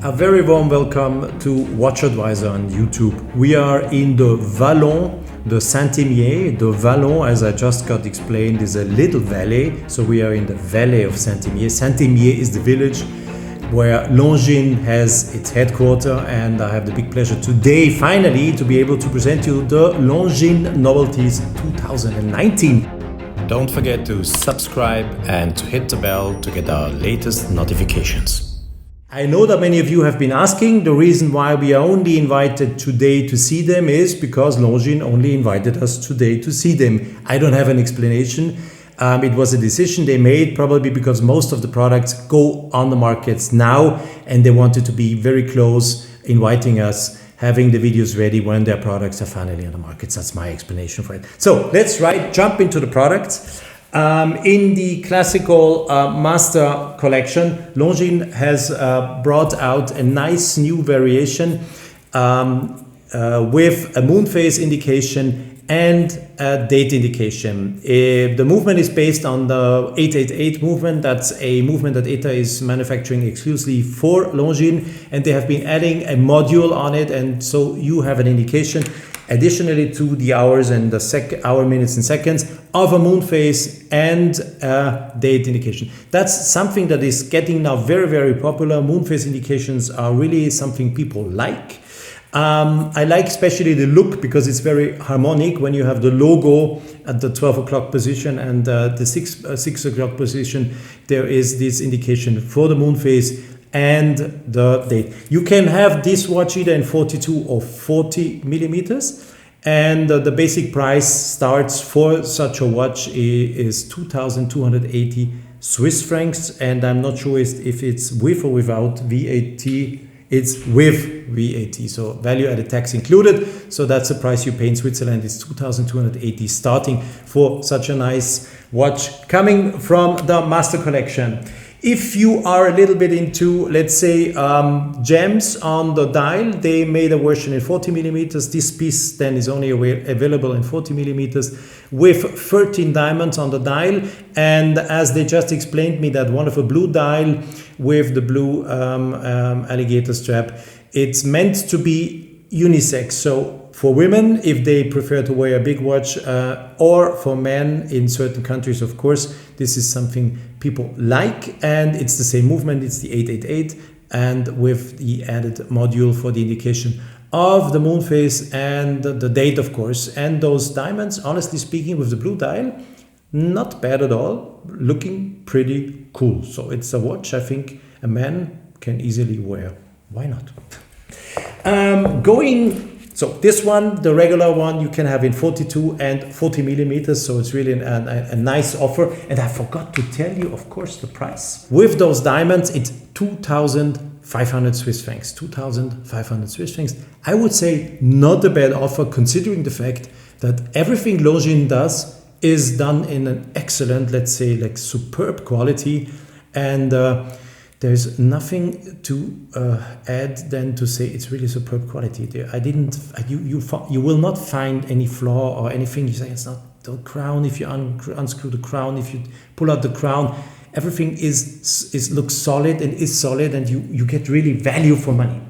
A very warm welcome to WatchAdvisor on YouTube. We are in the Vallon de Saint-Imier. The Vallon, as I just got explained, is a little valley. So we are in the valley of Saint-Imier. Saint-Imier is the village where Longines has its headquarters, and I have the big pleasure today, finally, to be able to present you the Longines Novelties 2019. Don't forget to subscribe and to hit the bell to get our latest notifications. I know that many of you have been asking. The reason why we are only invited today to see them is because Longines only invited us today to see them. I don't have an explanation. It was a decision they made, probably because most of the products go on the markets now, and they wanted to be very close, inviting us, having the videos ready when their products are finally on the markets. That's my explanation for it. So let's jump into the products. In the classical Master Collection, Longines has brought out a nice new variation with a moon phase indication and a date indication. The movement is based on the 888 movement. That's a movement that ETA is manufacturing exclusively for Longines, and they have been adding a module on it, and so you have an indication additionally to the hours and the hour, minutes and seconds of a moon phase and a date indication. That's something that is getting now very, very popular. Moon phase indications are really something people like. I like especially the look because it's very harmonic when you have the logo at the 12 o'clock position and the 6 o'clock position. There is this indication for the moon phase and the date. You can have this watch either in 42 or 40 millimeters, and the basic price starts for such a watch is 2,280 Swiss francs, and I'm not sure if it's with or without VAT. It's with VAT, so value-added tax included. So that's the price you pay in Switzerland. It's 2,280 starting for such a nice watch coming from the Master Collection. If you are a little bit into, let's say, gems on the dial, they made a version in 40 millimeters. This piece then is only available in 40 millimeters with 13 diamonds on the dial. And as they just explained me, that wonderful blue dial with the blue alligator strap, it's meant to be unisex. So for women, if they prefer to wear a big watch, or for men in certain countries, of course, this is something people like, and it's the same movement. It's the 888, and with the added module for the indication of the moon phase and the date, of course, and those diamonds, honestly speaking, with the blue dial, not bad at all, looking pretty cool. So it's a watch I think a man can easily wear. Why not? So this one, the regular one, you can have in 42 and 40 millimeters. So it's really a nice offer. And I forgot to tell you, of course, the price. With those diamonds, it's 2,500 Swiss francs. 2,500 Swiss francs. I would say not a bad offer, considering the fact that everything Longines does is done in an excellent, let's say, like superb quality. And there's nothing to add than to say it's really superb quality. You will not find any flaw or anything. You say it's not the crown. If you unscrew the crown, if you pull out the crown, everything looks solid and is solid, and you get really value for money.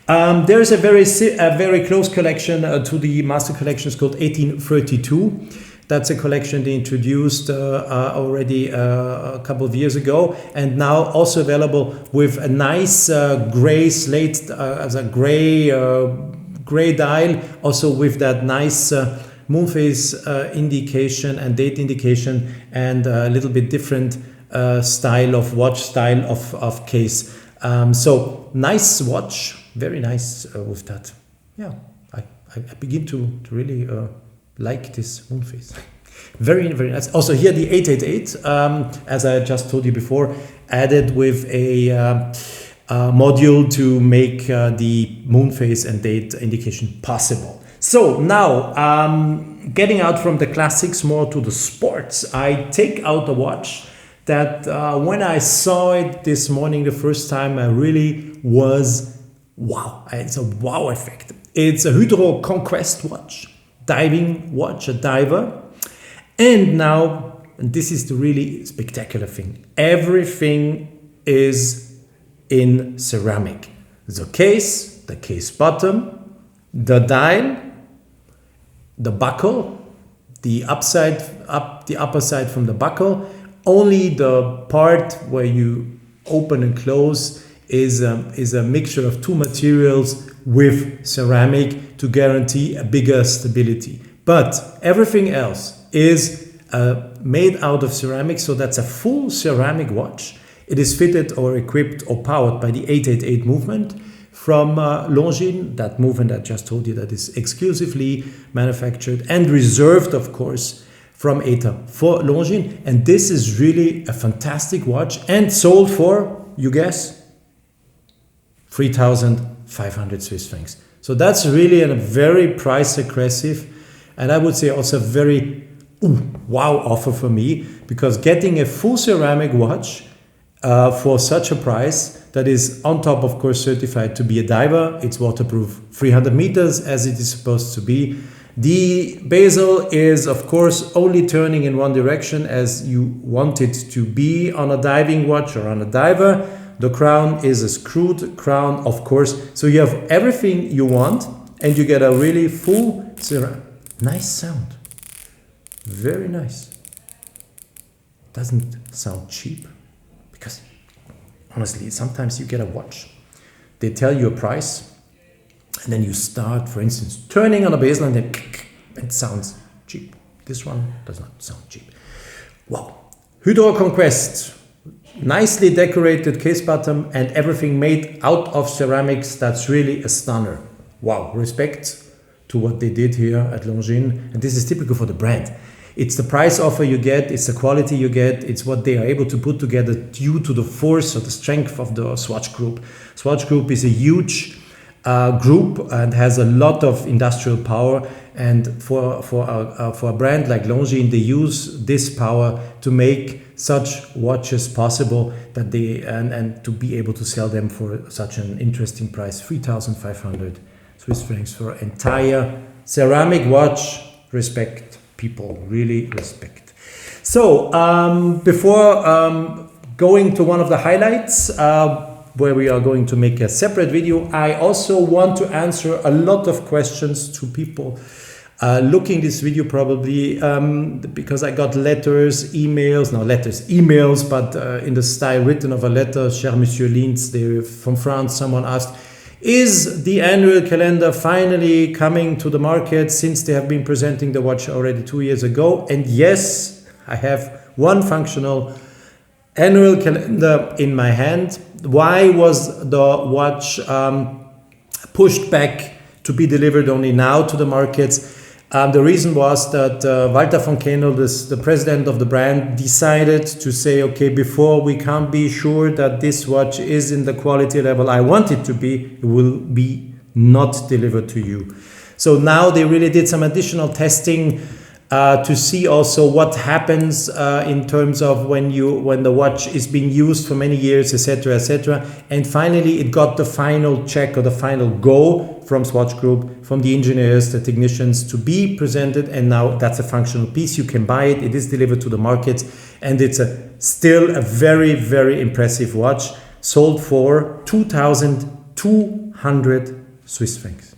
There is a very close collection to the Master Collection. It's called 1832. That's a collection they introduced already a couple of years ago, and now also available with a nice gray slate, as a gray dial, also with that nice moon phase indication and date indication, and a little bit different style of case. So nice watch, very nice with that. Yeah, I begin to really like this moon phase. Very, very nice. Also here the 888, as I just told you before, added with a module to make the moon phase and date indication possible. So now, getting out from the classics more to the sports, I take out a watch that when I saw it this morning the first time, I really was wow. It's a wow effect. It's a HydroConquest watch. Diving watch, a diver. And now, and this is the really spectacular thing, everything is in ceramic. the case bottom, the dial, the buckle, the upper side from the buckle. Only the part where you open and close is a mixture of two materials with ceramic to guarantee a bigger stability. But everything else is made out of ceramic, so that's a full ceramic watch. It is fitted or equipped or powered by the 888 movement from Longines, that movement I just told you that is exclusively manufactured and reserved, of course, from ETA for Longines. And this is really a fantastic watch and sold for, you guess, 3,500 Swiss francs. So that's really a very price aggressive, and I would say also very wow offer for me, because getting a full ceramic watch for such a price that is on top, of course, certified to be a diver. It's waterproof 300 meters as it is supposed to be. The bezel is, of course, only turning in one direction as you want it to be on a diving watch or on a diver. The crown is a screwed crown, of course. So you have everything you want and you get a really full ceramic. Nice sound. Very nice. Doesn't sound cheap, because honestly, sometimes you get a watch, they tell you a price, and then you start, for instance, turning on a bezel and then it sounds cheap. This one does not sound cheap. Wow. HydroConquest, nicely decorated case bottom and everything made out of ceramics. That's really a stunner. Wow, respect to what they did here at Longines, and this is typical for the brand. It's the price offer you get, it's the quality you get, it's what they are able to put together due to the force or the strength of the Swatch Group. Swatch Group is a huge group and has a lot of industrial power, and for a brand like Longines, they use this power to make such watches possible, that they and to be able to sell them for such an interesting price, 3,500 Swiss francs for an entire ceramic watch. Respect, people, really respect. So before going to one of the highlights, where we are going to make a separate video, I also want to answer a lot of questions to people looking this video probably, because I got letters, emails, but in the style written of a letter. Cher Monsieur Lintz, they're from France. Someone asked, is the annual calendar finally coming to the market, since they have been presenting the watch already 2 years ago? And yes, I have one functional annual calendar in my hand. Why was the watch pushed back to be delivered only now to the markets? The reason was that Walter von Kendall, the president of the brand, decided to say, okay, before we can't be sure that this watch is in the quality level I want it to be, it will be not delivered to you. So now they really did some additional testing to see also what happens in terms of when the watch is being used for many years, etc., etc. And finally, it got the final check or the final go from Swatch Group, from the engineers, the technicians, to be presented. And now that's a functional piece. You can buy it. It is delivered to the market, and it's still a very, very impressive watch. Sold for 2,200 Swiss francs.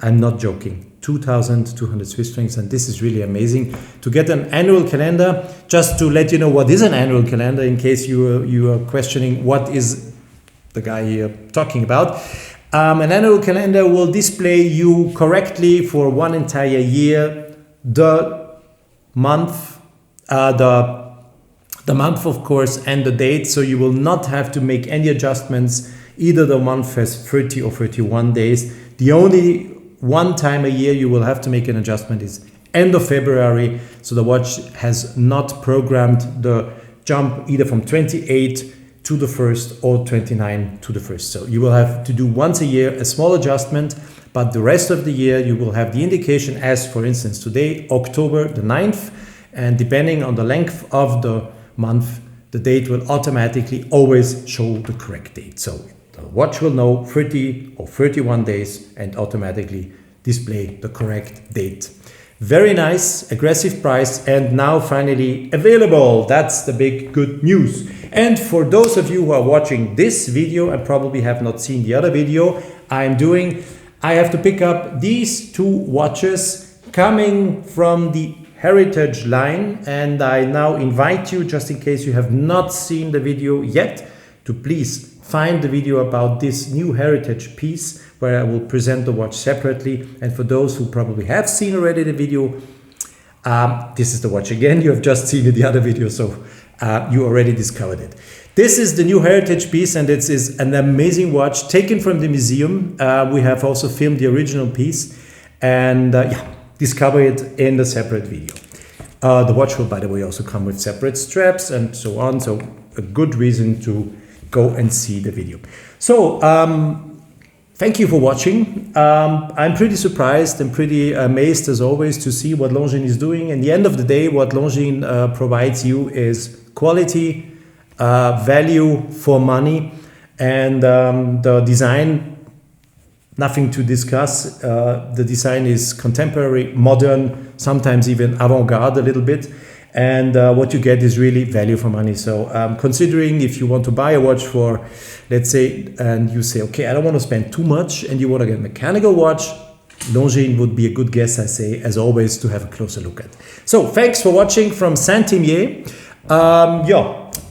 I'm not joking. 2,200 Swiss francs, and this is really amazing. To get an annual calendar, just to let you know what is an annual calendar, in case you are questioning what is the guy here talking about. An annual calendar will display you correctly for one entire year the month, the month, of course, and the date, so you will not have to make any adjustments. Either the month has 30 or 31 days. The only one time a year you will have to make an adjustment is end of February. So the watch has not programmed the jump either from 28 to the 1st or 29 to the 1st. So you will have to do once a year a small adjustment, but the rest of the year you will have the indication, as for instance today, October the 9th, and depending on the length of the month, the date will automatically always show the correct date. So the watch will know 30 or 31 days and automatically display the correct date. Very nice, aggressive price, and now finally available. That's the big good news. And for those of you who are watching this video and probably have not seen the other video I have to pick up these two watches coming from the Heritage line, and I now invite you, just in case you have not seen the video yet, to please find the video about this new Heritage piece where I will present the watch separately. And for those who probably have seen already the video, this is the watch again. You have just seen the other video, so you already discovered it. This is the new Heritage piece, and it is an amazing watch taken from the museum. We have also filmed the original piece, and discover it in the separate video. The watch will, by the way, also come with separate straps and so on, so a good reason to go and see the video. So thank you for watching. I'm pretty surprised and pretty amazed as always to see what Longines is doing. In the end of the day, what Longines provides you is quality, value for money, and the design, nothing to discuss. The design is contemporary, modern, sometimes even avant-garde a little bit. And what you get is really value for money. So considering if you want to buy a watch for, let's say, and you say, okay, I don't want to spend too much, and you want to get a mechanical watch, Longines would be a good guess, I say, as always, to have a closer look at. So thanks for watching from Saint-Imier.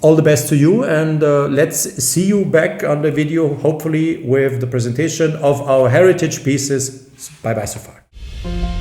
All the best to you, and let's see you back on the video, hopefully with the presentation of our Heritage pieces. Bye bye so far.